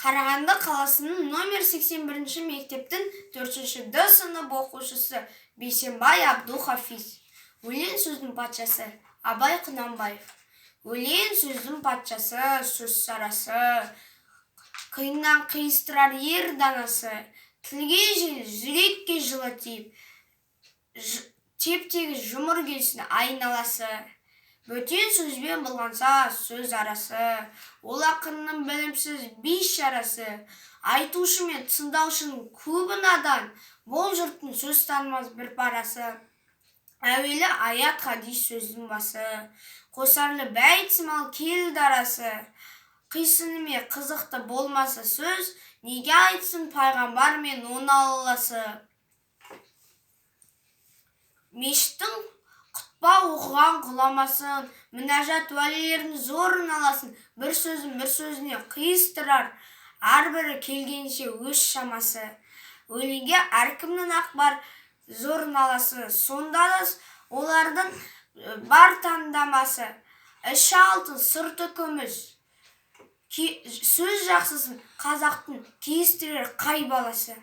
Қарағанды қаласының номер 81-ші мектептің 4-ші Д сынып оқушысы Бейсенбай Абдухафиз. Өлең сөздің патшасы Абай Құнанбаев. Өлең сөздің патшасы, сөз сарасы, қиыннан қиыстырар ер данасы, тілге жел, жүрекке жылы тиіп, тептегі жұмыр келсін айналасы. Бөтен сөзбен былғанса сөз арасы, ол ақынның білімсіз бейшарасы. Айтушы мен тыңдаушының көбі надан, бұл жұрттың сөз танымас бір парасы. Әуелі аят хадис сөздің басы, қосарлы бәйт сымал келді арасы. Қисынымен қызықты болмаса сөз, неге айтсын пайғамбар мен оның алласы. Мешіттің құтпа оқыған ғұламасын, мінәжат уәлилердің зорын аласын, бір сөзін бір сөзіне қиыстырар, әрбірі келгенше өз шамасы. Өлеңге әркімнің ақбар зорын аласы, сонда да олардың бар таңдамасы. Іші алтын, сырты күміс, сөз жақсысын қазақтың кестірер қай баласы.